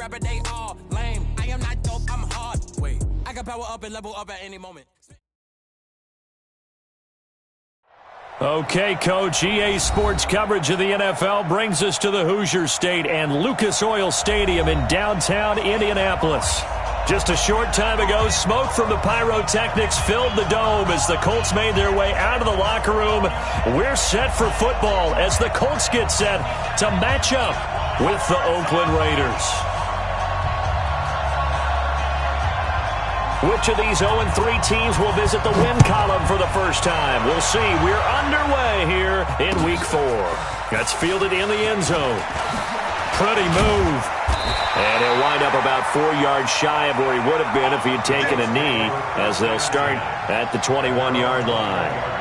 rapper, they all lame. I am not dope, I'm hard. Wait, I can power up and level up at any moment. Okay, Coach, EA Sports coverage of the NFL brings us to the Hoosier State and Lucas Oil Stadium in downtown Indianapolis. Just a short time ago, smoke from the pyrotechnics filled the dome as the Colts made their way out of the locker room. We're set for football as the Colts get set to match up with the Oakland Raiders. Which of these 0-3 teams will visit the win column for the first time? We'll see. We're underway here in Week 4. That's fielded in the end zone. Pretty move. And he'll wind up about 4 yards shy of where he would have been if he had taken a knee, as they'll start at the 21-yard line.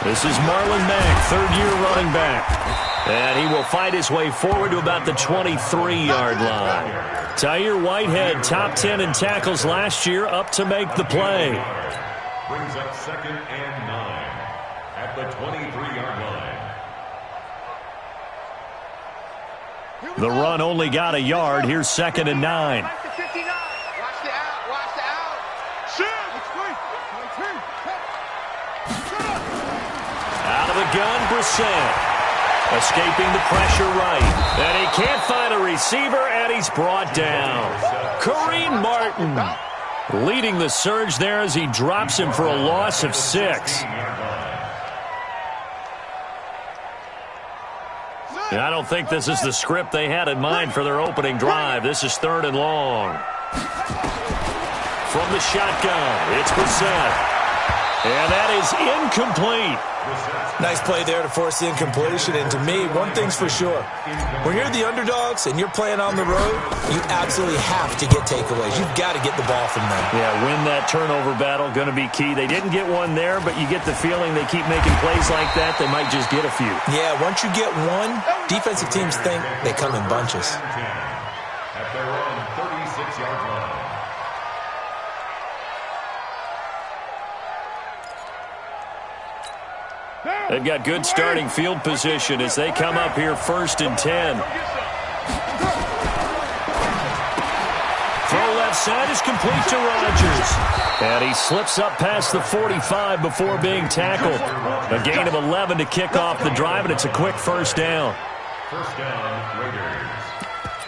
This is Marlon Mack, third-year running back. And he will fight his way forward to about the 23-yard line. Tyre Whitehead, top 10 in tackles last year, up to make the play. Brings up 2nd and 9 at the 23-yard line. The run only got a yard. Here's 2nd and 9. Out of the gun, Brissett. Escaping the pressure right. And he can't find a receiver, and he's brought down. Kareem Martin leading the surge there as he drops him for a loss of 6. And I don't think this is the script they had in mind for their opening drive. This is 3rd and long. From the shotgun, it's Brissett. And that is incomplete. Nice play there to force the incompletion. And to me, one thing's for sure. When you're the underdogs and you're playing on the road, you absolutely have to get takeaways. You've got to get the ball from them. Yeah, win that turnover battle, going to be key. They didn't get one there, but you get the feeling they keep making plays like that, they might just get a few. Yeah, once you get one, defensive teams think they come in bunches. At their own 36-yard line. They've got good starting field position as they come up here 1st and 10. Throw left side is complete to Rodgers. And he slips up past the 45 before being tackled. A gain of 11 to kick off the drive, and it's a quick 1st down. 1st down, Raiders.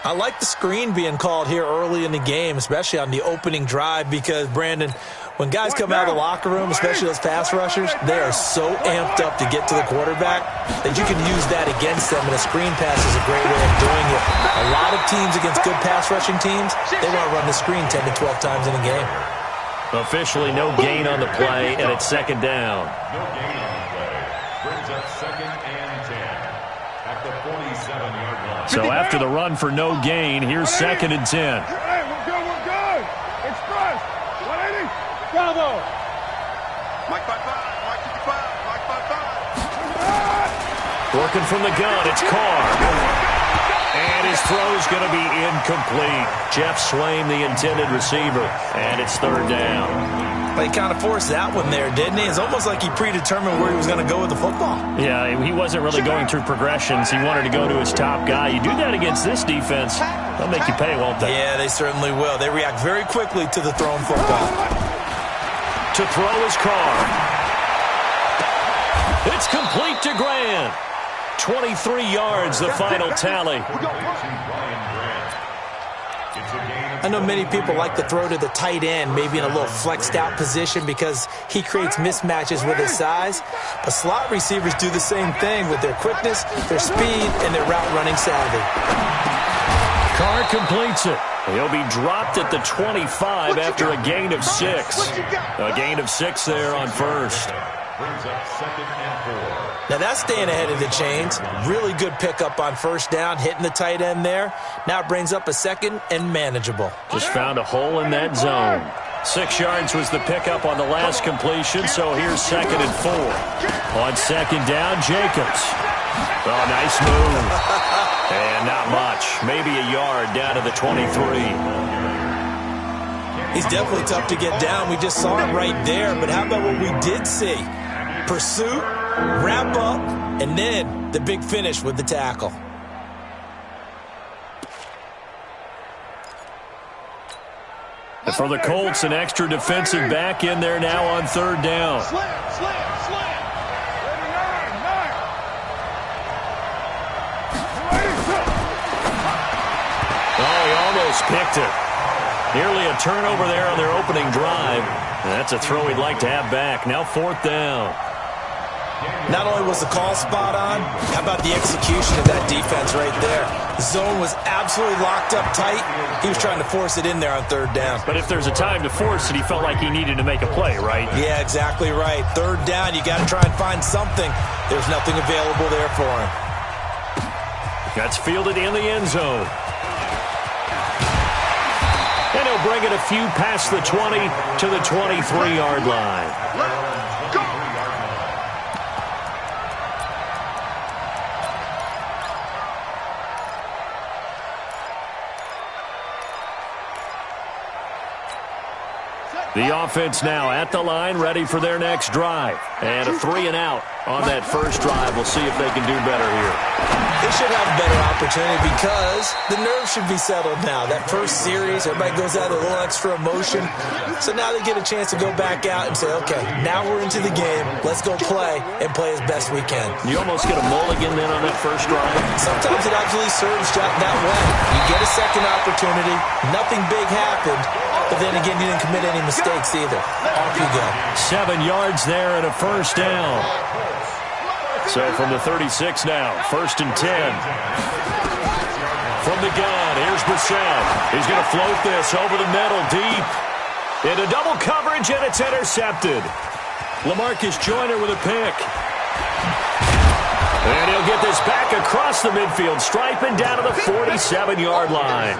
I like the screen being called here early in the game, especially on the opening drive, because, Brandon, when guys come out of the locker room, especially those pass rushers, they are so amped up to get to the quarterback that you can use that against them, and a screen pass is a great way of doing it. A lot of teams against good pass rushing teams, they want to run the screen 10 to 12 times in a game. Officially no gain on the play, and it's 2nd down. No gain on the play. Brings up 2nd and 10 at the 47-yard line. So after the run for no gain, here's 2nd and 10. Hey, we're good, we're good. Express, 180. Working from the gun, it's Carr. And his throw's going to be incomplete. Jeff Swaim, the intended receiver, and it's third down. He kind of forced that one there, didn't he? It's almost like he predetermined where he was going to go with the football. Yeah, he wasn't really going through progressions. He wanted to go to his top guy. You do that against this defense, they'll make you pay, won't they? Yeah, they certainly will. They react very quickly to the thrown football. To throw is Carr. It's complete to Grant. 23 yards, the final tally. I know many people like to throw to the tight end, maybe in a little flexed out position because he creates mismatches with his size. But slot receivers do the same thing with their quickness, their speed, and their route running savvy. Carr completes it. He'll be dropped at the 25 after a gain of 6. A gain of 6 there on first. Brings up 2nd and 4. Now that's staying ahead of the chains. Really good pickup on first down, hitting the tight end there. Now it brings up a 2nd and manageable. Just found a hole in that zone. 6 yards was the pickup on the last completion, so here's 2nd and 4. On 2nd down, Jacobs. Oh, nice move. And not much. Maybe a yard down to the 23. He's definitely tough to get down. We just saw it right there. But how about what we did see? Pursuit, wrap up, and then the big finish with the tackle. And for the Colts, an extra defensive back in there now on third down. Oh, he almost picked it. Nearly a turnover there on their opening drive. And that's a throw he'd like to have back. Now 4th down. Not only was the call spot on, how about the execution of that defense right there? The zone was absolutely locked up tight. He was trying to force it in there on third down. But if there's a time to force it, he felt like he needed to make a play, right? Yeah, exactly right. Third down, you got to try and find something. There's nothing available there for him. That's fielded in the end zone. And he'll bring it a few past the 20 to the 23-yard line. The offense now at the line, ready for their next drive. And a 3 and out on that first drive. We'll see if they can do better here. They should have a better opportunity because the nerves should be settled now. That first series, everybody goes out with a little extra emotion. So now they get a chance to go back out and say, okay, now we're into the game. Let's go play and play as best we can. You almost get a mulligan then on that first drive. Sometimes it actually serves that way. You get a second opportunity. Nothing big happened. But then again, you didn't commit any mistakes either. Off you go. 7 yards there and a first down. So from the 36 now, 1st and 10. From the gun, here's Brissett. He's going to float this over the middle deep. Into double coverage, and it's intercepted. LaMarcus Joyner with a pick. And he'll get this back across the midfield stripe and down to the 47-yard line.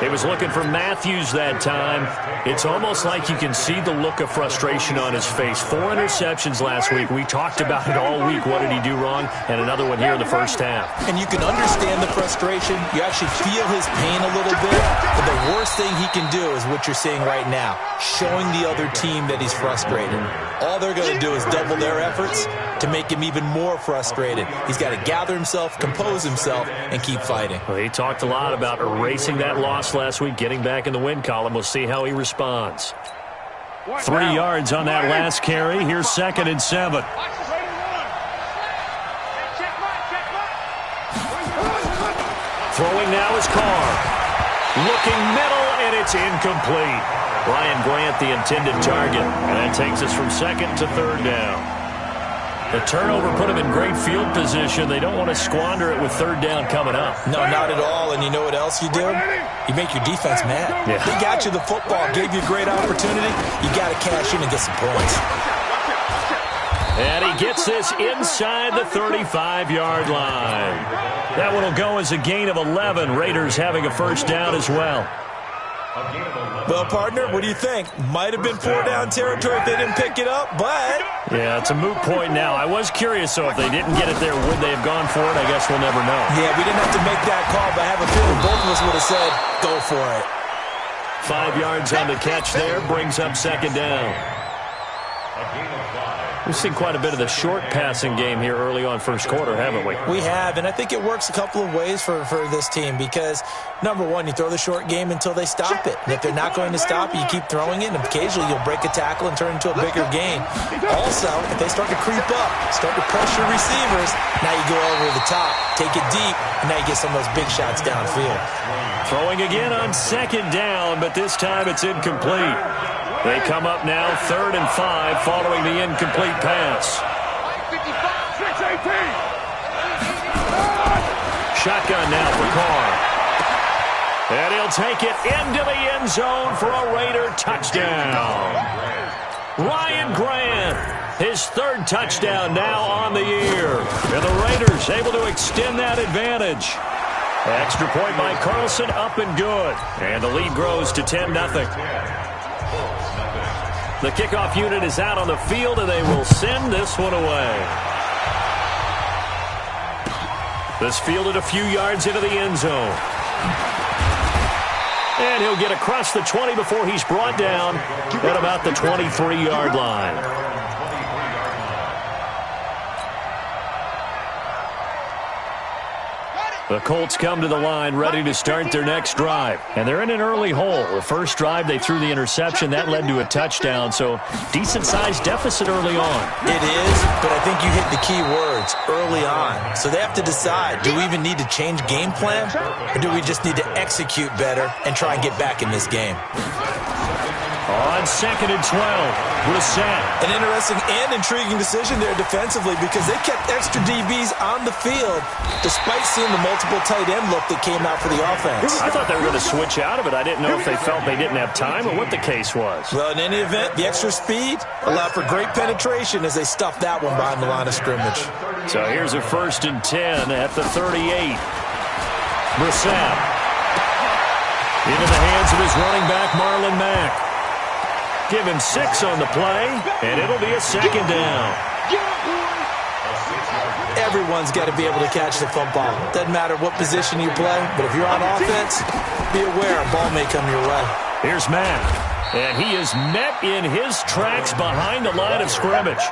He was looking for Matthews that time. It's almost like you can see the look of frustration on his face. 4 interceptions last week. We talked about it all week. What did he do wrong? And another one here in the first half. And you can understand the frustration. You actually feel his pain a little bit. But the worst thing he can do is what you're seeing right now, showing the other team that he's frustrated. All they're going to do is double their efforts to make him even more frustrated. He's got to gather himself, compose himself, and keep fighting. Well, he talked a lot about erasing that loss last week, getting back in the win column. We'll see how he responds. 3 yards on that last carry. Here's 2nd and 7. Throwing now is Carr. Looking middle, and it's incomplete. Ryan Grant, the intended target. And that takes us from 2nd to 3rd down. The turnover put them in great field position. They don't want to squander it with 3rd down coming up. No, not at all. And you know what else you do? You make your defense mad. Yeah. They got you the football, gave you a great opportunity. You got to cash in and get some points. And he gets this inside the 35-yard line. That one will go as a gain of 11. Raiders having a first down as well. Well, partner, what do you think? Might have been 4-down territory if they didn't pick it up, but... Yeah, it's a moot point now. I was curious, so if they didn't get it there, would they have gone for it? I guess we'll never know. Yeah, we didn't have to make that call, but I have a feeling both of us would have said, go for it. 5 yards on the catch there, brings up second down. We've seen quite a bit of the short passing game here early on first quarter, haven't we? We have, and I think it works a couple of ways for this team because, number one, you throw the short game until they stop it. And if they're not going to stop it, you keep throwing it, and occasionally you'll break a tackle and turn it into a bigger gain. Also, if they start to creep up, start to pressure receivers, now you go over the top, take it deep, and now you get some of those big shots downfield. Throwing again on second down, but this time it's incomplete. They come up now 3rd and 5 following the incomplete pass. Shotgun now for Carr. And he'll take it into the end zone for a Raider touchdown. Ryan Grant, his 3rd touchdown now on the year. And the Raiders able to extend that advantage. Extra point by Carlson, up and good. And the lead grows to 10-0. The kickoff unit is out on the field, and they will send this one away. This fielded a few yards into the end zone. And he'll get across the 20 before he's brought down at about the 23-yard line. The Colts come to the line ready to start their next drive. And they're in an early hole. The first drive, they threw the interception. That led to a touchdown. So decent-sized deficit early on. It is, but I think you hit the key words, early on. So they have to decide, do we even need to change game plan? Or do we just need to execute better and try and get back in this game? On 2nd and 12, Brissett. An interesting and intriguing decision there defensively because they kept extra DBs on the field despite seeing the multiple tight end look that came out for the offense. I thought they were going to switch out of it. I didn't know if they felt they didn't have time or what the case was. Well, in any event, the extra speed allowed for great penetration as they stuffed that one behind the line of scrimmage. So here's a 1st and 10 at the 38. Brissett. Into the hands of his running back, Marlon Mack. Give him 6 on the play, and it'll be a 2nd down. Everyone's got to be able to catch the football. Doesn't matter what position you play, but if you're on offense, be aware a ball may come your way. Here's Mack, and he is met in his tracks behind the line of scrimmage.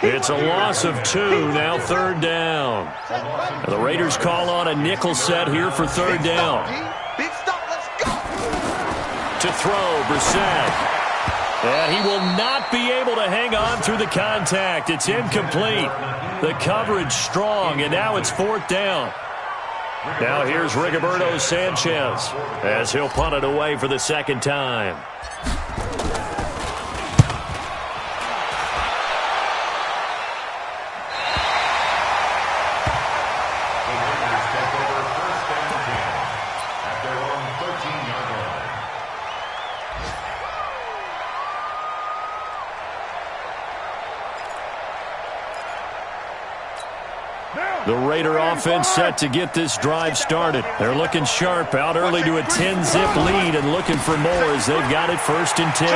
It's a loss of 2, now 3rd down. And the Raiders call on a nickel set here for 3rd down. To throw, Brissett. And he will not be able to hang on through the contact. It's incomplete. The coverage strong, and now it's 4th down. Now here's Rigoberto Sanchez as he'll punt it away for the 2nd time. The Raider offense set to get this drive started. They're looking sharp, out early to a 10-zip lead and looking for more as they've got it 1st and 10.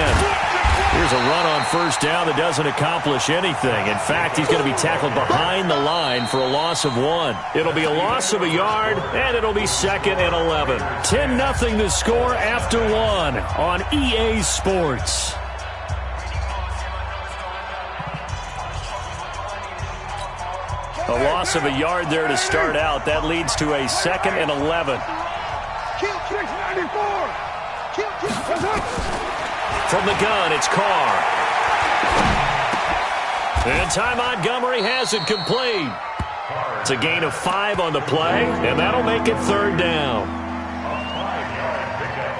Here's a run on 1st down that doesn't accomplish anything. In fact, he's going to be tackled behind the line for a loss of 1. It'll be a loss of a yard, and it'll be 2nd and 11. 10-0 the score after 1 on EA Sports. A loss of a yard there to start out. That leads to a 2nd and 11. From the gun, it's Carr. And Ty Montgomery has it complete. It's a gain of 5 on the play, and that'll make it 3rd down.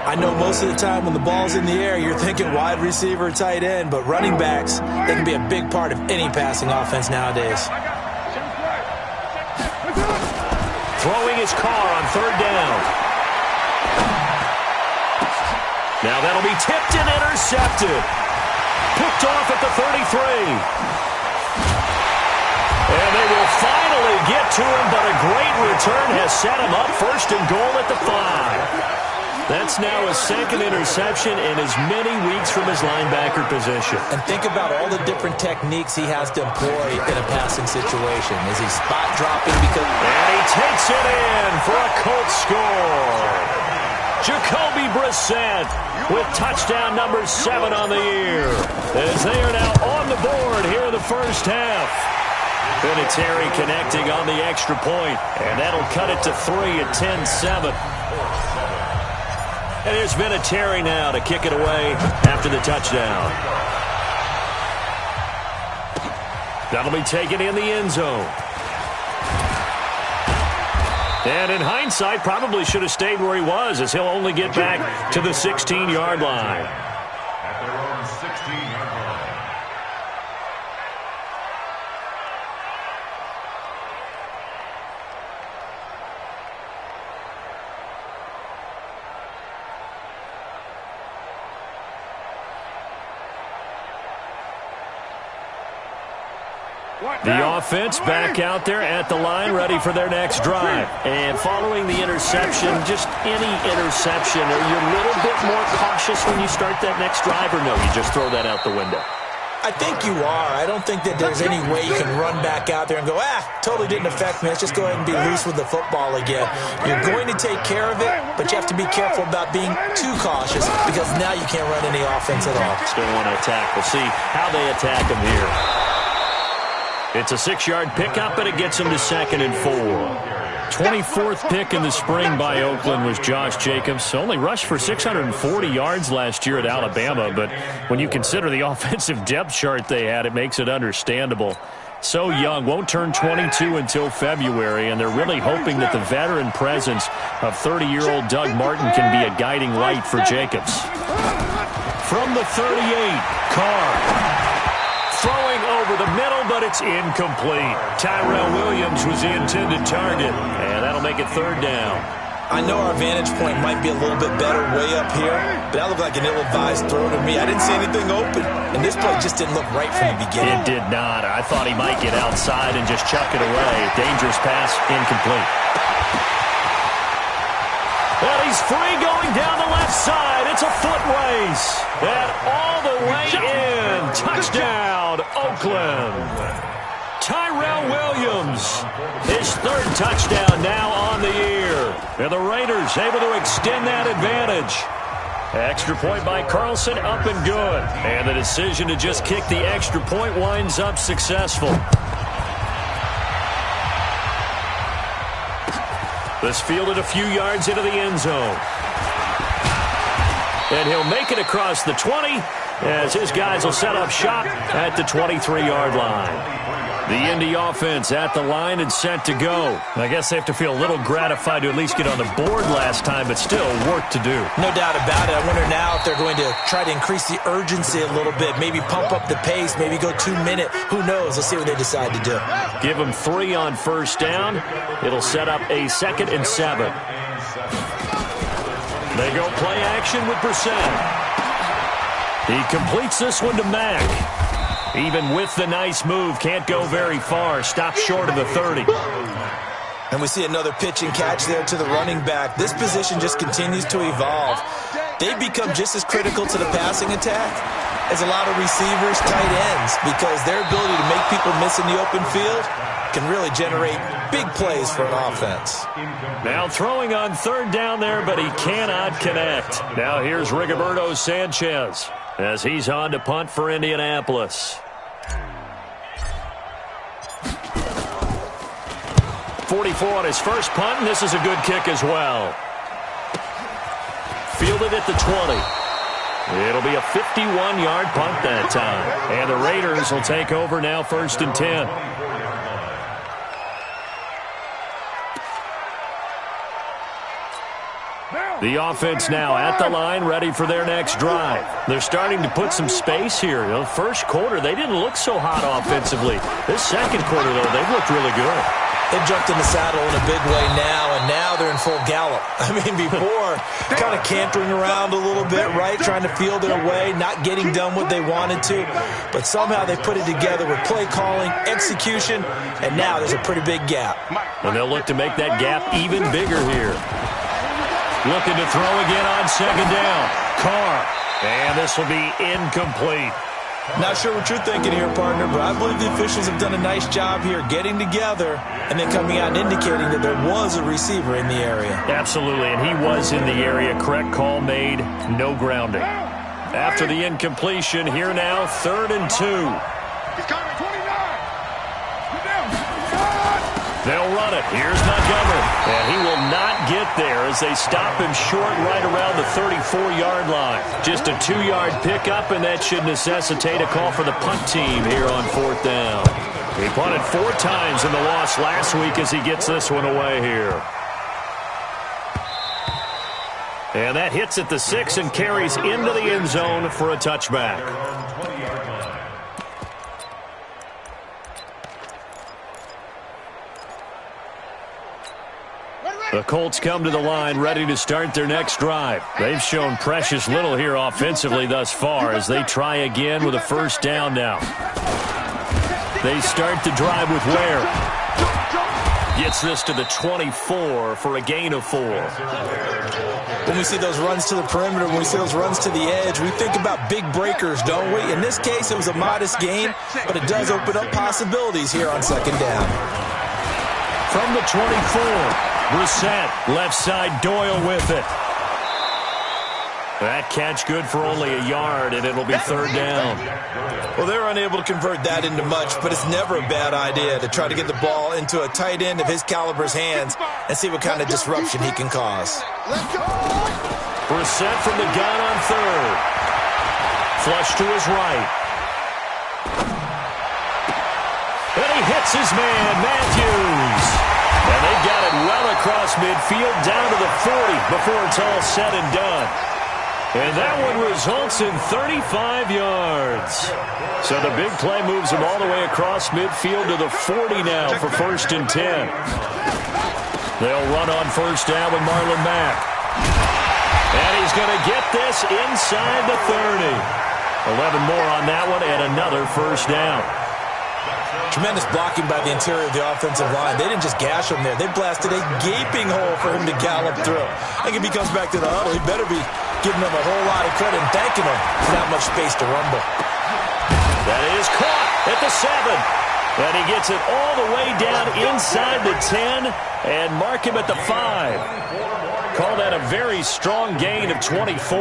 I know most of the time when the ball's in the air, you're thinking wide receiver, tight end, but running backs, they can be a big part of any passing offense nowadays. Throwing his Carr on 3rd down. Now that'll be tipped and intercepted. Picked off at the 33. And they will finally get to him, but a great return has set him up 1st and goal at the 5. That's now a second interception in as many weeks from his linebacker position. And think about all the different techniques he has to employ in a passing situation. Is he spot dropping? And he takes it in for a Colts score. Jacoby Brissett with touchdown number 7 on the year, as they are now on the board here in the first half. Vinatieri connecting on the extra point, and that'll cut it to 3 at 10-7. And here's Vinatieri now to kick it away after the touchdown. That'll be taken in the end zone. And in hindsight, probably should have stayed where he was, as he'll only get back to the 16-yard line. At their own 16-yard line. The offense back out there at the line, ready for their next drive. And following the interception, just any interception, are you a little bit more cautious when you start that next drive, or no, you just throw that out the window? I think you are. I don't think that there's any way you can run back out there and go, totally didn't affect me. Let's just go ahead and be loose with the football again. You're going to take care of it, but you have to be careful about being too cautious, because now you can't run any offense at all. Still want to attack. We'll see how they attack him here. It's a 6-yard pickup, and it gets him to 2nd and 4. 24th pick in the spring by Oakland was Josh Jacobs. Only rushed for 640 yards last year at Alabama, but when you consider the offensive depth chart they had, it makes it understandable. So young, won't turn 22 until February, and they're really hoping that the veteran presence of 30-year-old Doug Martin can be a guiding light for Jacobs. From the 38, Carr. Throwing over the middle, but it's incomplete. Tyrell Williams was the intended target, and that'll make it 3rd down. I know our vantage point might be a little bit better way up here, but that looked like an ill-advised throw to me. I didn't see anything open, and this play just didn't look right from the beginning. It did not. I thought he might get outside and just chuck it away. Dangerous pass, incomplete. Well, he's free going down the left side. It's a foot race. And all the way in. Touchdown, Oakland. Tyrell Williams, his 3rd touchdown now on the year. And the Raiders able to extend that advantage. Extra point by Carlson, up and good. And the decision to just kick the extra point winds up successful. This fielded a few yards into the end zone. And he'll make it across the 20 as his guys will set up shop at the 23-yard line. The Indy offense at the line and set to go. I guess they have to feel a little gratified to at least get on the board last time, but still work to do. No doubt about it. I wonder now if they're going to try to increase the urgency a little bit, maybe pump up the pace, maybe go 2-minute. Who knows? Let's see what they decide to do. Give them 3 on 1st down. It'll set up a 2nd and 7. They go play action with Brissett. He completes this one to Mack. Even with the nice move, can't go very far. Stops short of the 30. And we see another pitch and catch there to the running back. This position just continues to evolve. They become just as critical to the passing attack as a lot of receivers, tight ends, because their ability to make people miss in the open field can really generate big plays for an offense. Now throwing on 3rd down there, but he cannot connect. Now here's Rigoberto Sanchez as he's on to punt for Indianapolis. 44 on his first punt, and this is a good kick as well. Fielded at the 20. It'll be a 51-yard punt that time. And the Raiders will take over now 1st and 10. The offense now at the line, ready for their next drive. They're starting to put some space here. You know, first quarter, they didn't look so hot offensively. This second quarter, though, they've looked really good. They've jumped in the saddle in a big way now, and now they're in full gallop. I mean, before, kind of cantering around a little bit, right, trying to feel their way, not getting done what they wanted to. But somehow they put it together with play calling, execution, and now there's a pretty big gap. And they'll look to make that gap even bigger here. looking to throw again on second down. Carr, and this will be incomplete. Not sure what you're thinking here, partner, but I believe the officials have done a nice job here getting together and then coming out and indicating that there was a receiver in the area. Absolutely, and he was in the area. Correct call made, no grounding. After the incompletion, here now, 3rd and 2. He's coming, 29. They'll run it. Here's Montgomery. And he will not get there as they stop him short right around the 34-yard line. Just a 2-yard pickup, and that should necessitate a call for the punt team here on 4th down. He punted 4 times in the loss last week as he gets this one away here. And that hits at the 6 and carries into the end zone for a touchback. The Colts come to the line ready to start their next drive. They've shown precious little here offensively thus far as they try again with a 1st down now. They start the drive with Ware. Gets this to the 24 for a gain of 4. When we see those runs to the perimeter, when we see those runs to the edge, we think about big breakers, don't we? In this case, it was a modest gain, but it does open up possibilities here on 2nd down. From the 24, Brissett, left side, Doyle with it. That catch good for only a yard, and it'll be 3rd down. Well, they're unable to convert that into much, but it's never a bad idea to try to get the ball into a tight end of his caliber's hands and see what kind of disruption he can cause. Brissett from the gun on 3rd. Flush to his right. And he hits his man, Matthews. And they got it well across midfield down to the 40 before it's all said and done. And that one results in 35 yards. So the big play moves him all the way across midfield to the 40 now for 1st and 10. They'll run on 1st down with Marlon Mack. And he's going to get this inside the 30. 11 more on that one and another 1st down. Tremendous blocking by the interior of the offensive line. They didn't just gash him there. They blasted a gaping hole for him to gallop through. I think if he comes back to the huddle, he better be giving them a whole lot of credit and thanking them for that much space to rumble. That is caught at the 7. And he gets it all the way down inside the 10 and mark him at the 5. Call that a very strong gain of 24.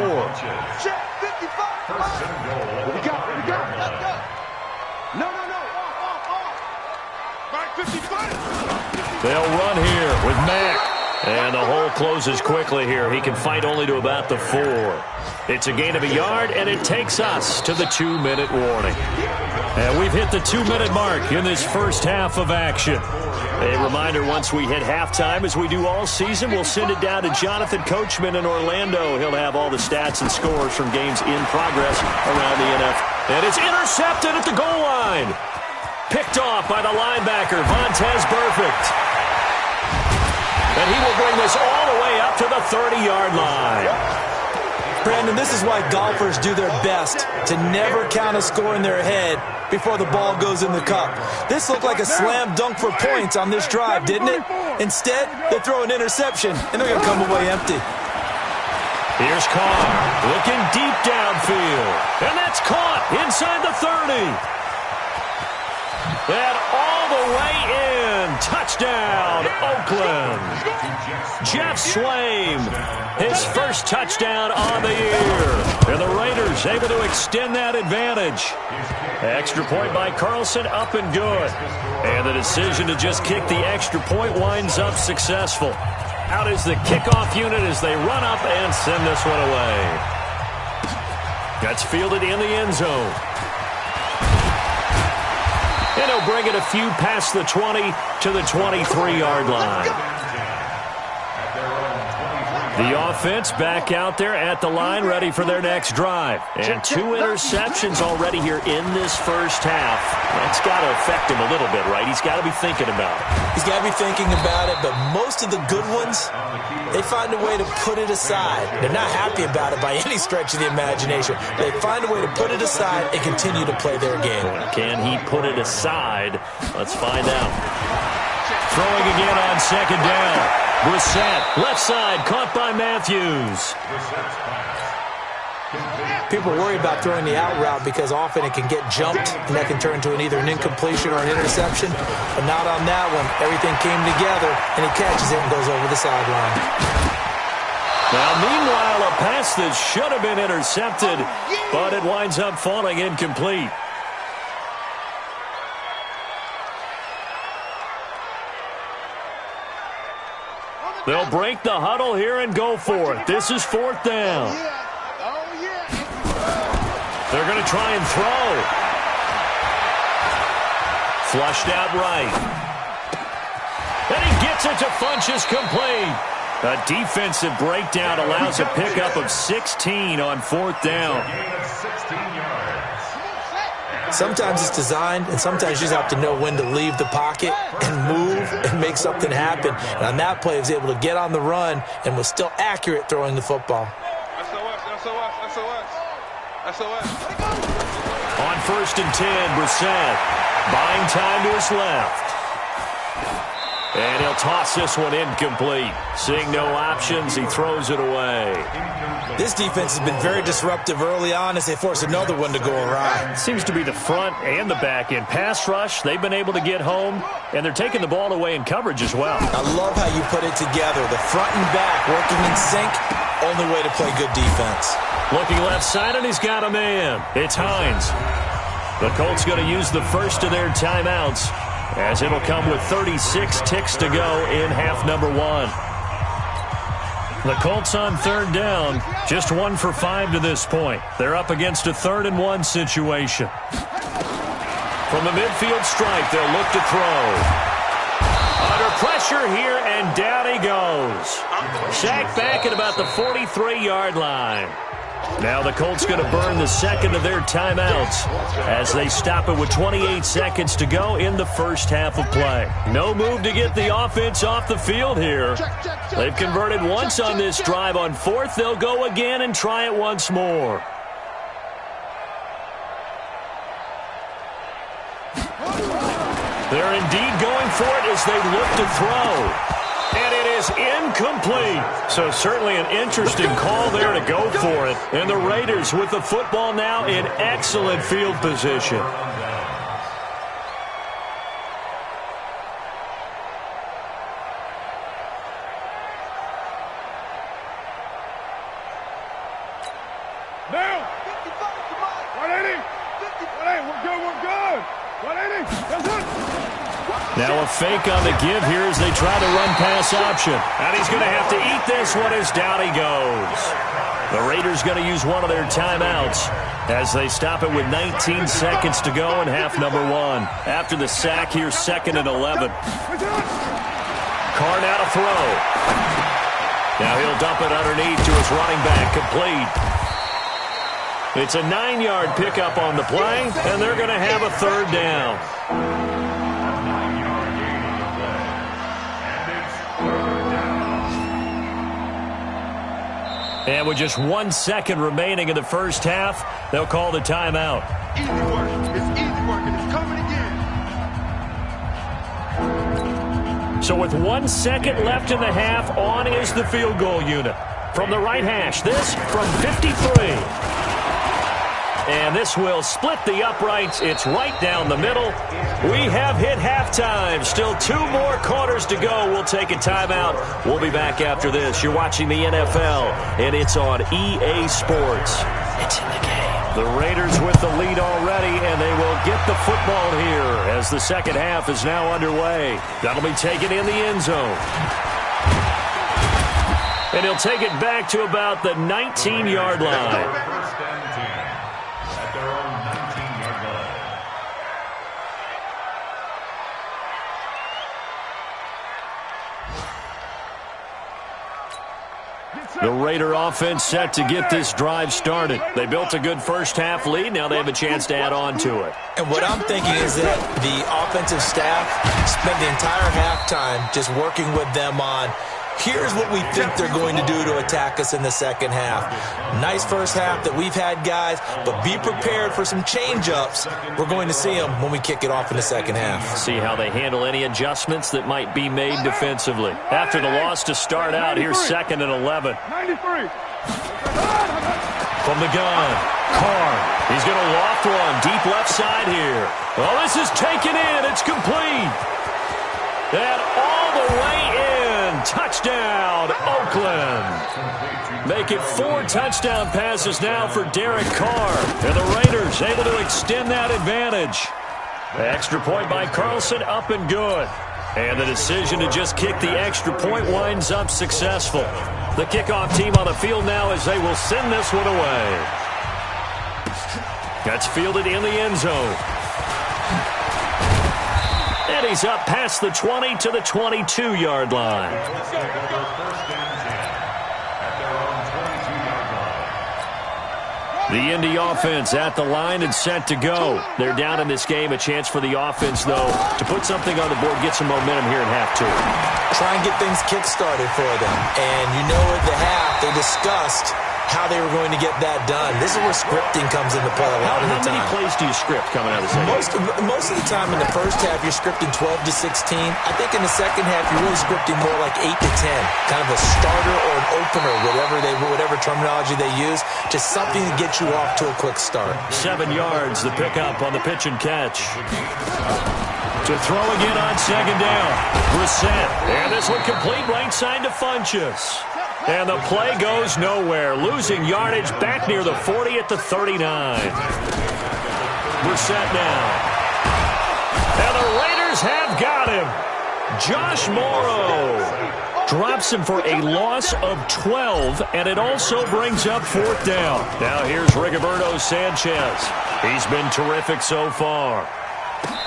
They'll run here with Mack. And the hole closes quickly here. He can fight only to about the 4. It's a gain of a yard, and it takes us to the 2-minute warning. And we've hit the 2-minute mark in this first half of action. A reminder, once we hit halftime, as we do all season, we'll send it down to Jonathan Coachman in Orlando. He'll have all the stats and scores from games in progress around the NFL. And it's intercepted at the goal line. Picked off by the linebacker, Vontaze Burfict. And he will bring this all the way up to the 30-yard line. Brandon, this is why golfers do their best to never count a score in their head before the ball goes in the cup. This looked like a slam dunk for points on this drive, didn't it? Instead, they throw an interception, and they're going to come away empty. Here's Carr looking deep downfield. And that's caught inside the 30. And all the way in. Touchdown, Oakland. Jeff Swaim, his first touchdown on the year. And the Raiders able to extend that advantage. Extra point by Carlson, up and good. And the decision to just kick the extra point winds up successful. Out is the kickoff unit as they run up and send this one away. That's fielded in the end zone. And he'll bring it a few past the 20 to the 23-yard line. The offense back out there at the line, ready for their next drive. And 2 interceptions already here in this first half. That's got to affect him a little bit, right? He's got to be thinking about it. He's got to be thinking about it, but most of the good ones, they find a way to put it aside. They're not happy about it by any stretch of the imagination. They find a way to put it aside and continue to play their game. Can he put it aside? Let's find out. Throwing again on second down. Brissett, left side, caught by Matthews. People worry about throwing the out route because often it can get jumped, and that can turn into either an incompletion or an interception. But not on that one. Everything came together, and he catches it and goes over the sideline. Now, meanwhile, a pass that should have been intercepted, but it winds up falling incomplete. They'll break the huddle here and go for it. This is fourth down. They're going to try and throw. Flushed out right. And he gets it to Funchess complete. A defensive breakdown allows a pickup of 16 on fourth down. Sometimes it's designed, and sometimes you just have to know when to leave the pocket and move and make something happen. And on that play, he was able to get on the run and was still accurate throwing the football. On first and 10, Brissett buying time to his left. And he'll toss this one incomplete. Seeing no options, he throws it away. This defense has been very disruptive early on as they force another one to go awry. Seems to be the front and the back end. Pass rush, they've been able to get home, and they're taking the ball away in coverage as well. I love how you put it together. The front and back working in sync, only way to play good defense. Looking left side, and he's got a man. It's Hines. The Colts going to use the first of their timeouts, as it'll come with 36 ticks to go in half number one. The Colts on third down, just 1 for 5 to this point. They're up against a 3rd and 1 situation. From the midfield stripe, they'll look to throw. Under pressure here, and down he goes. Sacked back at about the 43-yard line. Now the Colts going to burn the second of their timeouts as they stop it with 28 seconds to go in the first half of play. No move to get the offense off the field here. They've converted once on this drive. On fourth, they'll go again and try it once more. They're indeed going for it as they look to throw. And it is incomplete. So certainly an interesting call there to go for it. And the Raiders with the football now in excellent field position. Now! 180! 180, we're good! 180, that's it! Now a fake on the give here as they try to run pass option. And he's going to have to eat this one as down he goes. The Raiders going to use one of their timeouts as they stop it with 19 seconds to go in half number one. After the sack, here's 2nd and 11. Carr now to throw. Now he'll dump it underneath to his running back, complete. It's a 9-yard pickup on the play, and they're going to have a 3rd down. And with just 1 second remaining in the first half, they'll call the timeout. Easy work. It's easy work, and it's coming again. So with 1 second left in the half, on is the field goal unit. From the right hash, this from 53. And this will split the uprights. It's right down the middle. We have hit halftime. Still 2 more quarters to go. We'll take a timeout. We'll be back after this. You're watching the NFL, and it's on EA Sports. It's in the game. The Raiders with the lead already, and they will get the football here as the second half is now underway. That'll be taken in the end zone. And he'll take it back to about the 19-yard line. The Raider offense set to get this drive started. They built a good first half lead. Now they have a chance to add on to it. And what I'm thinking is that the offensive staff spent the entire halftime just working with them on Here's what we think they're going to do to attack us in the second half. Nice first half that we've had, guys, but be prepared for some change-ups. We're going to see them when we kick it off in the second half. See how they handle any adjustments that might be made defensively. After the loss to start out, here's 2nd and 11. 93. From the gun, Carr. He's going to loft one deep left side here. Well, this is taken in. It's complete. And all the way in. Touchdown, Oakland. Make it 4 touchdown passes now for Derek Carr. And the Raiders able to extend that advantage. The extra point by Carlson, up and good. And the decision to just kick the extra point winds up successful. The kickoff team on the field now as they will send this one away. That's fielded in the end zone. And he's up past the 20 to the 22-yard line. The Indy offense at the line and set to go. They're down in this game. A chance for the offense, though, to put something on the board, get some momentum here in half 2. Try and get things kick-started for them. And you know at the half, they discussed how they were going to get that done. This is where scripting comes into play a lot of the time. How many plays do you script coming out of the second? Most of the time in the first half, you're scripting 12 to 16. I think in the second half, you're really scripting more like 8 to 10. Kind of a starter or an opener, whatever terminology they use. Just something to get you off to a quick start. 7 yards, the pickup on the pitch and catch. To throw again on second down. Brissett. And this one complete right side to Funchess. And the play goes nowhere. Losing yardage back near the 40 at the 39. Brissett now. And the Raiders have got him. Josh Morrow drops him for a loss of 12, and it also brings up 4th down. Now here's Rigoberto Sanchez. He's been terrific so far.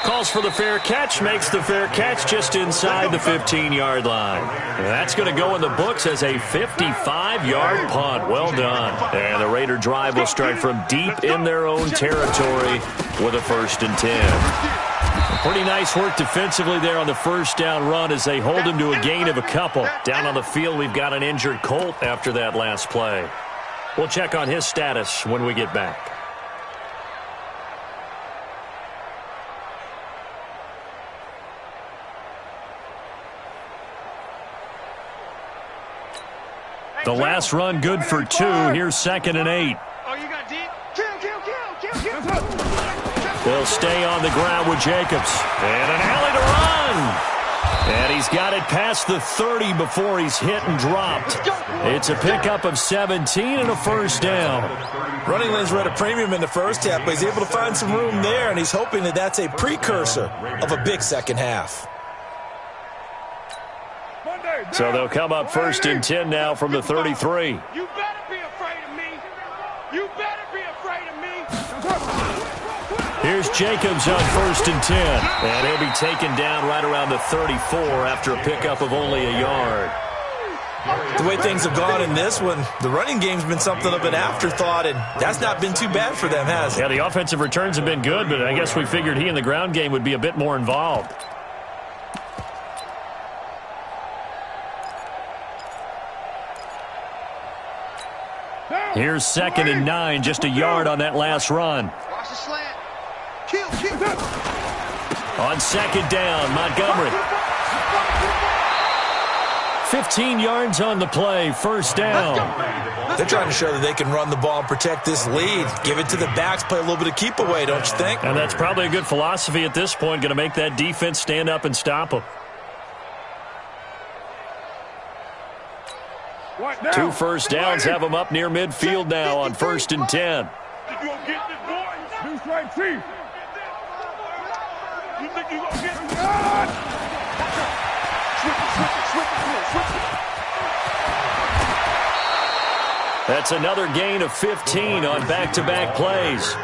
Calls for the fair catch, makes the fair catch just inside the 15-yard line. And that's going to go in the books as a 55-yard punt. Well done. And the Raider drive will start from deep in their own territory with a 1st and 10. Pretty nice work defensively there on the first down run as they hold him to a gain of a couple. Down on the field, we've got an injured Colt after that last play. We'll check on his status when we get back. The last run good for 2. Here's 2nd and 8. Oh, you got deep? Kill. They'll stay on the ground with Jacobs. And an alley to run. And he's got it past the 30 before he's hit and dropped. It's a pickup of 17 and a 1st down. Running lanes were at a premium in the first half, but he's able to find some room there, and he's hoping that that's a precursor of a big second half. So they'll come up 1st and 10 now from the 33. You better be afraid of me. You better be afraid of me. Here's Jacobs on 1st and 10. And he'll be taken down right around the 34 after a pickup of only a yard. The way things have gone in this one, the running game's been something of an afterthought, and that's not been too bad for them, has it? Yeah, the offensive returns have been good, but I guess we figured he in the ground game would be a bit more involved. Here's 2nd and 9, just a yard on that last run. Watch the slant. Kill. On 2nd down, Montgomery. 15 yards on the play, 1st down. They're trying to show that they can run the ball and protect this lead. Give it to the backs, play a little bit of keep away, don't you think? And that's probably a good philosophy at this point, going to make that defense stand up and stop them. 2 1st downs have them up near midfield now on 1st and 10. You gonna get this, boy? New strike chief. You think you gonna get this? Switch it. That's another gain of 15 on back-to-back plays.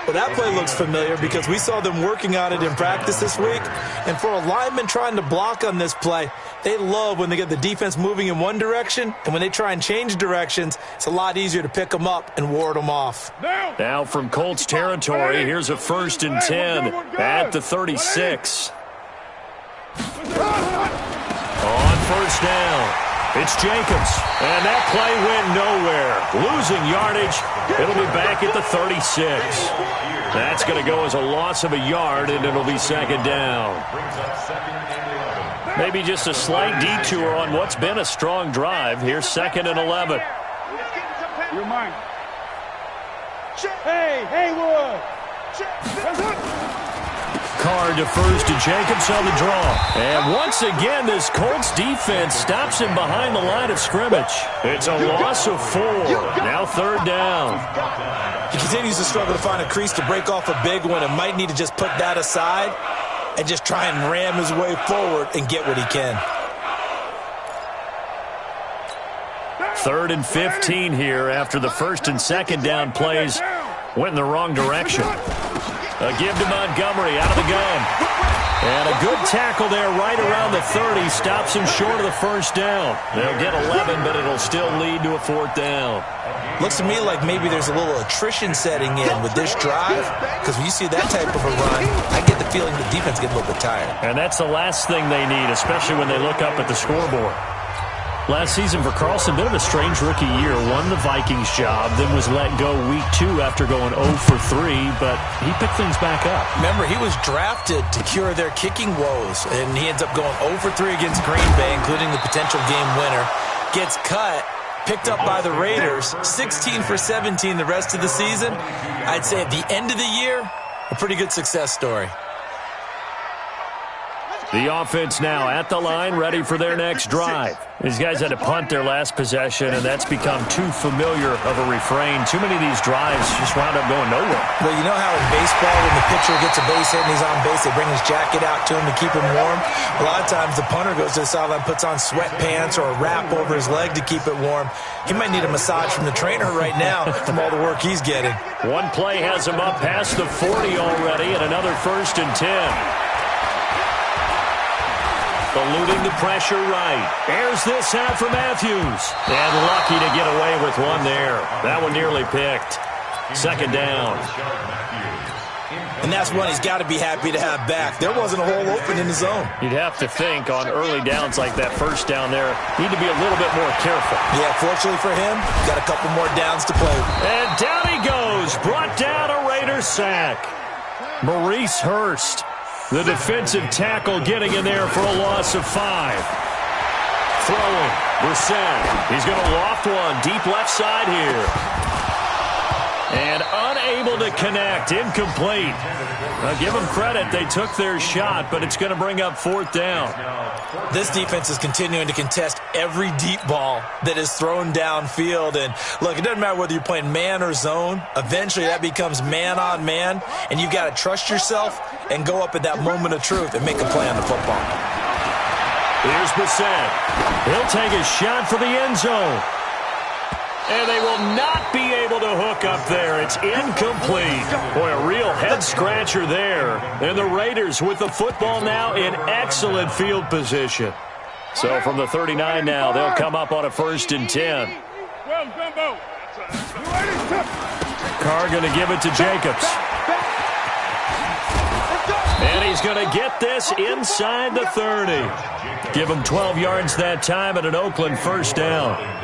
Well, that play looks familiar because we saw them working on it in practice this week. And for a lineman trying to block on this play, they love when they get the defense moving in one direction. And when they try and change directions, it's a lot easier to pick them up and ward them off. Now from Colts territory, here's a 1st and 10 at the 36. On first down. It's Jacobs, and that play went nowhere. Losing yardage, it'll be back at the 36. That's going to go as a loss of a yard, and it'll be second down. Maybe just a slight detour on what's been a strong drive. Here's 2nd and 11. You're mine. Hey, Haywood. Carr defers to Jacobs on the draw. And once again, this Colts defense stops him behind the line of scrimmage. It's a loss of 4. Now 3rd down. He continues to struggle to find a crease to break off a big one and might need to just put that aside and just try and ram his way forward and get what he can. 3rd and 15 here after the 1st and 2nd down plays went in the wrong direction. A give to Montgomery out of the gun. And a good tackle there right around the 30 stops him short of the first down. They'll get 11, but it'll still lead to a 4th down. Looks to me like maybe there's a little attrition setting in with this drive, because when you see that type of a run, I get the feeling the defense gets a little bit tired. And that's the last thing they need, especially when they look up at the scoreboard. Last season for Carlson, bit of a strange rookie year. Won the Vikings job, then was let go week 2 after going 0 for 3, but he picked things back up. Remember, he was drafted to cure their kicking woes, and he ends up going 0 for 3 against Green Bay, including the potential game winner. Gets cut, picked up by the Raiders, 16 for 17 the rest of the season. I'd say at the end of the year, a pretty good success story. The offense now at the line, ready for their next drive. These guys had to punt their last possession, and that's become too familiar of a refrain. Too many of these drives just wound up going nowhere. Well, you know how in baseball, when the pitcher gets a base hit and he's on base, they bring his jacket out to him to keep him warm? A lot of times the punter goes to the sideline, puts on sweatpants or a wrap over his leg to keep it warm. He might need a massage from the trainer right now from all the work he's getting. One play has him up past the 40 already, and another 1st and 10. Eluding the pressure right. Airs this out for Matthews. And lucky to get away with one there. That one nearly picked. 2nd down. And that's one he's got to be happy to have back. There wasn't a hole open in the zone. You'd have to think on early downs like that first down there, need to be a little bit more careful. Yeah, fortunately for him, got a couple more downs to play. And down he goes. Brought down a Raiders sack. Maurice Hurst, the defensive tackle, getting in there for a loss of 5. Throwing. Brissett. He's going to loft one. Deep left side here. And unable to connect. Incomplete. Now, give them credit. They took their shot, but it's going to bring up 4th down. This defense is continuing to contest every deep ball that is thrown downfield. And, look, it doesn't matter whether you're playing man or zone. Eventually, that becomes man on man, and you've got to trust yourself and go up at that moment of truth and make a play on the football. Here's Brissett. He'll take a shot for the end zone. And they will not be able to hook up there. It's incomplete. Boy, a real head-scratcher there. And the Raiders with the football now in excellent field position. So from the 39 now, they'll come up on a 1st and 10. Carr going to give it to Jacobs. And he's going to get this inside the 30. Give him 12 yards that time at an Oakland 1st down.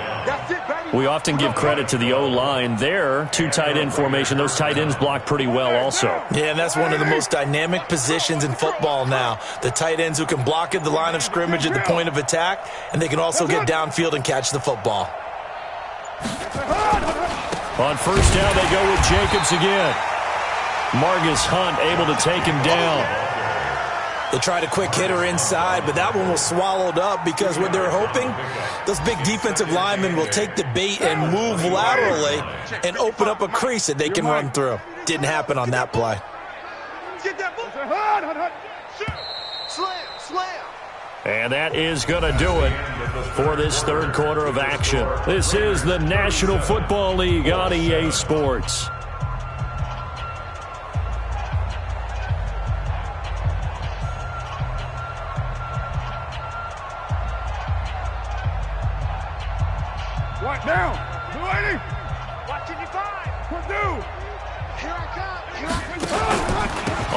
We often give credit to the O-line there. 2 tight end formation. Those tight ends block pretty well also. Yeah, and that's one of the most dynamic positions in football now. The tight ends who can block at the line of scrimmage at the point of attack, and they can also get downfield and catch the football. On 1st down, they go with Jacobs again. Margus Hunt able to take him down. They tried a quick hitter inside, but that one was swallowed up because what they're hoping, those big defensive linemen will take the bait and move laterally and open up a crease that they can run through. Didn't happen on that play. And that is going to do it for this 3rd quarter of action. This is the National Football League on EA Sports. Right down. 280. Watching you find. Purdue. Here I come.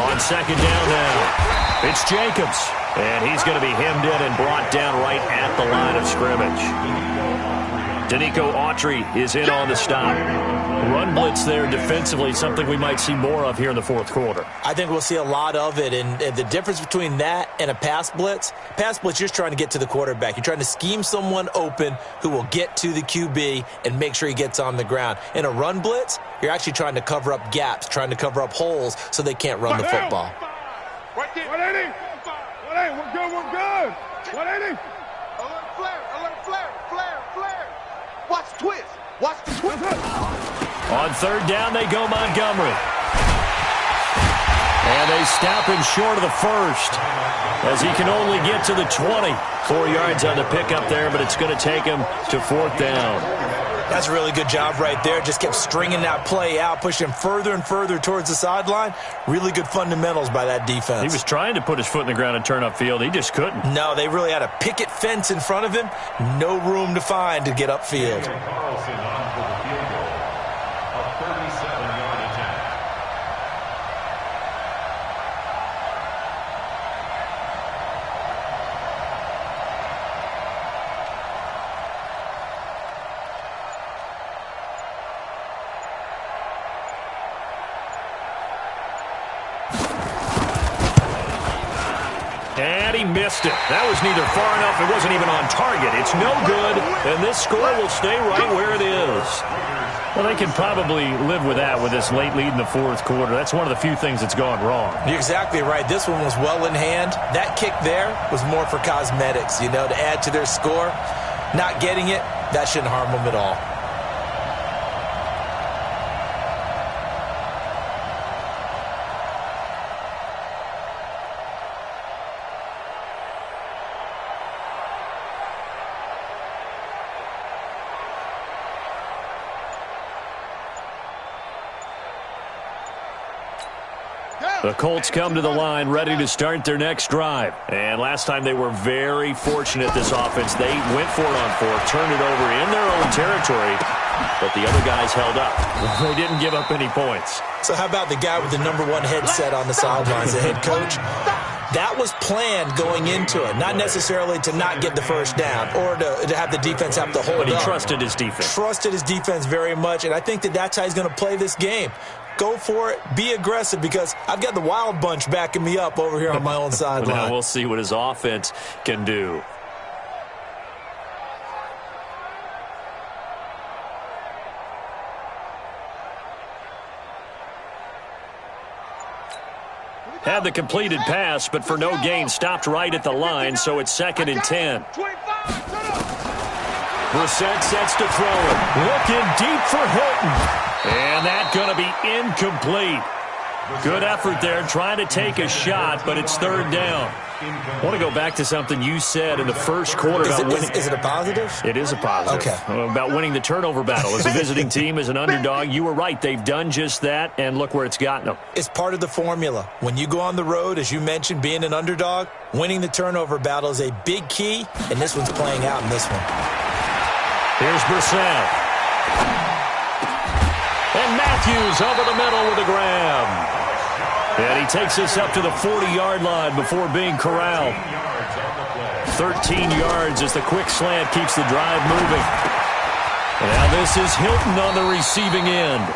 On 2nd down now, it's Jacobs. And he's going to be hemmed in and brought down right at the line of scrimmage. Danico Autry is in on the stop. Run blitz there defensively, something we might see more of here in the fourth quarter. I think we'll see a lot of it, and the difference between that and a pass blitz, you're just trying to get to the quarterback. You're trying to scheme someone open who will get to the QB and make sure he gets on the ground. In a run blitz, you're actually trying to cover up gaps, trying to cover up holes so they can't run the football. 180. 180. We're good. 180. Alert flare. Watch the twist. On third down, they go Montgomery. And they stop him short of the first as he can only get to the 20. 4 yards on the pickup there, but it's going to take him to fourth down. That's a really good job right there. Just kept stringing that play out, pushing him further and further towards the sideline. Really good fundamentals by that defense. He was trying to put his foot in the ground and turn upfield. He just couldn't. No, they really had a picket fence in front of him. No room to find to get upfield. Carlson on for the field goal. A 37-yard attempt. And he missed it. That was neither far enough. It wasn't even on target. It's no good, and this score will stay right where it is. Well, they can probably live with that with this late lead in the fourth quarter. That's one of the few things that's gone wrong. You're exactly right. This one was well in hand. That kick there was more for cosmetics, to add to their score. Not getting it, that shouldn't harm them at all. The Colts come to the line ready to start their next drive. And last time they were very fortunate, this offense. They went for it on fourth, turned it over in their own territory, but the other guys held up. They didn't give up any points. So how about the guy with the number one headset on the sidelines, the head coach? That was planned going into it, not necessarily to not get the first down or to have the defense have to hold up. But he trusted his defense. Trusted his defense very much, and I think that's how he's going to play this game. Go for it. Be aggressive because I've got the wild bunch backing me up over here on my own sideline. Now we'll see what his offense can do. Had the completed pass, but for no gain, stopped right at the line, so it's 2nd and 10. Brissett sets to throw it. Looking deep for Hilton. And that's going to be incomplete. Good effort there, trying to take a shot, but it's third down. I want to go back to something you said in the first quarter about winning. Is it a positive? It is a positive. Okay. About winning the turnover battle. As a visiting team, as an underdog, you were right. They've done just that, and look where it's gotten them. It's part of the formula. When you go on the road, as you mentioned, being an underdog, winning the turnover battle is a big key, and this one's playing out in this one. Here's Brissett. And Matthews over the middle with a grab. And he takes us up to the 40-yard line before being corralled. 13 yards as the quick slant keeps the drive moving. Now this is Hilton on the receiving end.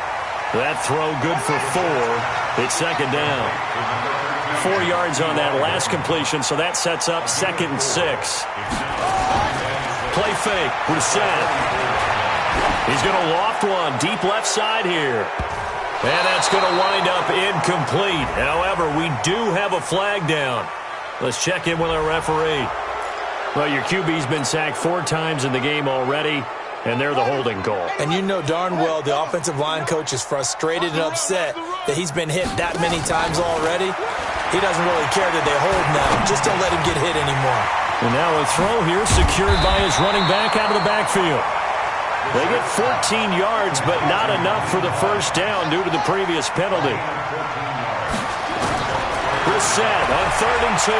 That throw good for 4. It's 2nd down. 4 yards on that last completion, so that sets up 2nd and 6. Play fake. Brissett. He's going to loft one deep left side here. And that's going to wind up incomplete. However, we do have a flag down. Let's check in with our referee. Well, your QB's been sacked 4 times in the game already, and they're the holding goal. And you know darn well the offensive line coach is frustrated and upset that he's been hit that many times already. He doesn't really care that they hold now. Just don't let him get hit anymore. And now a throw here secured by his running back out of the backfield. They get 14 yards, but not enough for the first down due to the previous penalty. Brissett on 3rd and 2.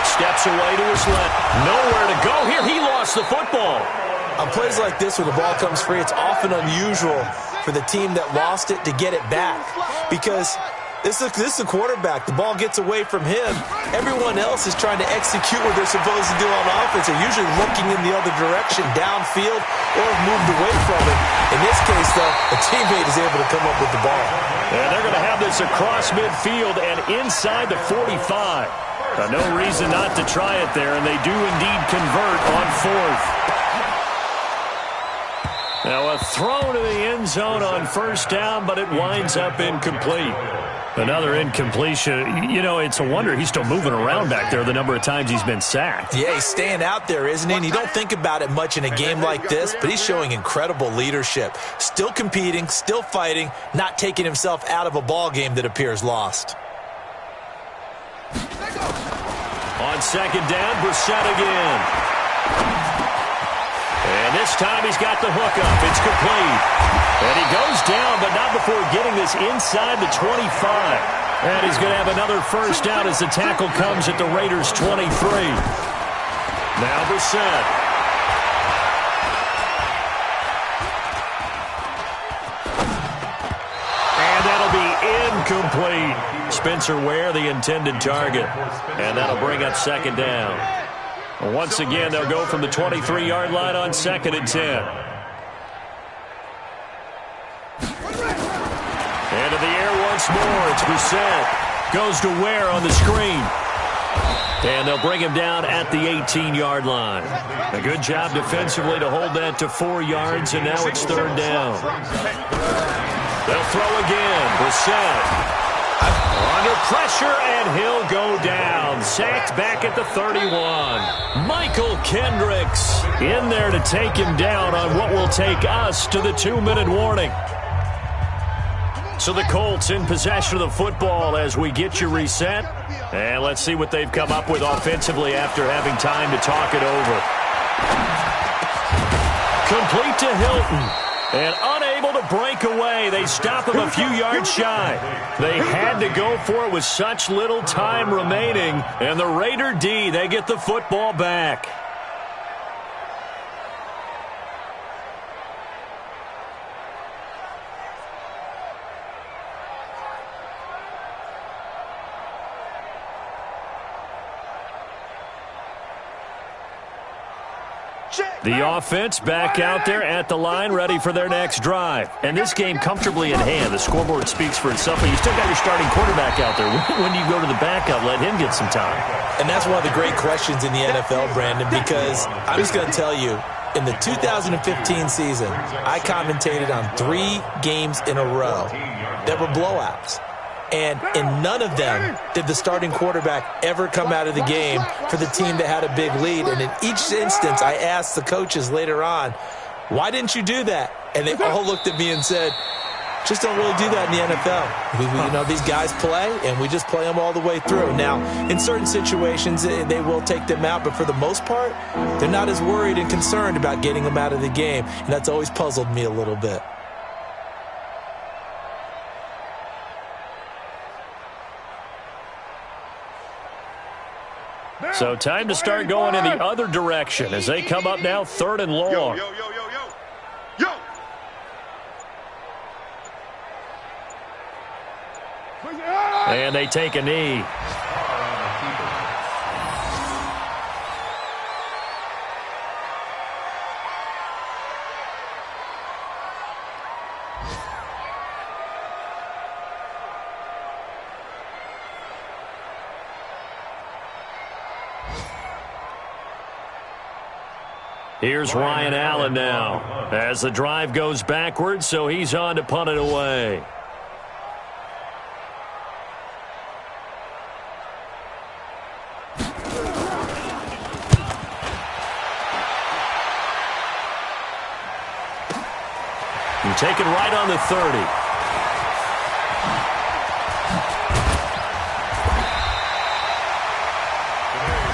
Steps away to his left. Nowhere to go here. He lost the football. On plays like this where the ball comes free, it's often unusual for the team that lost it to get it back because This is a quarterback. The ball gets away from him. Everyone else is trying to execute what they're supposed to do on offense. They're usually looking in the other direction, downfield, or moved away from it. In this case, though, a teammate is able to come up with the ball. And they're going to have this across midfield and inside the 45. No reason not to try it there, and they do indeed convert on fourth. Now a throw to the end zone on first down, but it winds up incomplete. Another incompletion. You know, it's a wonder he's still moving around back there the number of times he's been sacked. Yeah, he's staying out there, isn't he? And you don't think about it much in a game like this, but he's showing incredible leadership. Still competing, still fighting, not taking himself out of a ball game that appears lost. On second down, Brissett again. And this time he's got the hook up. It's complete. And he goes down, but not before getting this inside the 25. And he's going to have another first down as the tackle comes at the Raiders' 23. Now Brissett. And that'll be incomplete. Spencer Ware, the intended target. And that'll bring up second down. Once again, they'll go from the 23-yard line on second and 10. Into the air once more. It's Brissett. Goes to Ware on the screen. And they'll bring him down at the 18-yard line. A good job defensively to hold that to 4 yards, and now it's third down. They'll throw again. Brissett. Under pressure, and he'll go down. Sacked back at the 31. Michael Kendricks in there to take him down on what will take us to the 2-minute warning. So the Colts in possession of the football as we get you reset. And let's see what they've come up with offensively after having time to talk it over. Complete to Hilton. And unable to break away. They stop him a few yards shy. They had to go for it with such little time remaining. And the Raider D, they get the football back. The offense back out there at the line, ready for their next drive. And this game comfortably in hand. The scoreboard speaks for itself, but you still got your starting quarterback out there. When do you go to the backup? Let him get some time. And that's one of the great questions in the NFL, Brandon, because I'm just going to tell you, in the 2015 season, I commentated on 3 games in a row that were blowouts. And in none of them did the starting quarterback ever come out of the game for the team that had a big lead. And in each instance, I asked the coaches later on, why didn't you do that? And they all looked at me and said, just don't really do that in the NFL. You know, these guys play, and we just play them all the way through. Now, in certain situations, they will take them out, but for the most part, they're not as worried and concerned about getting them out of the game. And that's always puzzled me a little bit. So time to start going in the other direction as they come up now 3rd and long. Yo. And they take a knee. Here's Ryan Allen now as the drive goes backwards, so he's on to punt it away. You take it right on the 30.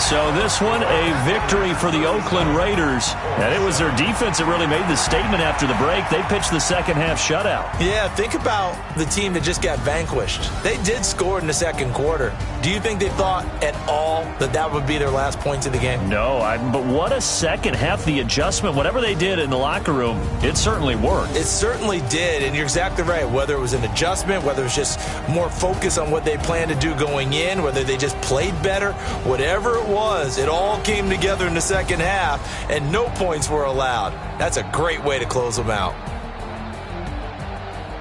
So this one, a victory for the Oakland Raiders. And it was their defense that really made the statement after the break. They pitched the second-half shutout. Yeah, think about the team that just got vanquished. They did score in the second quarter. Do you think they thought at all that that would be their last points of the game? No, but what a second half. The adjustment, whatever they did in the locker room, it certainly worked. It certainly did, and you're exactly right. Whether it was an adjustment, whether it was just more focus on what they planned to do going in, whether they just played better, whatever it was, it all came together in the second half, and no points were allowed. That's a great way to close them out.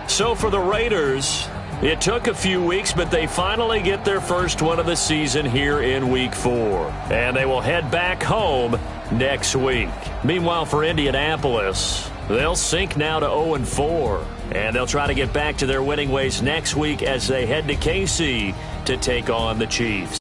So for the Raiders, it took a few weeks, but they finally get their first one of the season here in Week 4. And they will head back home next week. Meanwhile, for Indianapolis, they'll sink now to 0-4. And they'll try to get back to their winning ways next week as they head to KC to take on the Chiefs.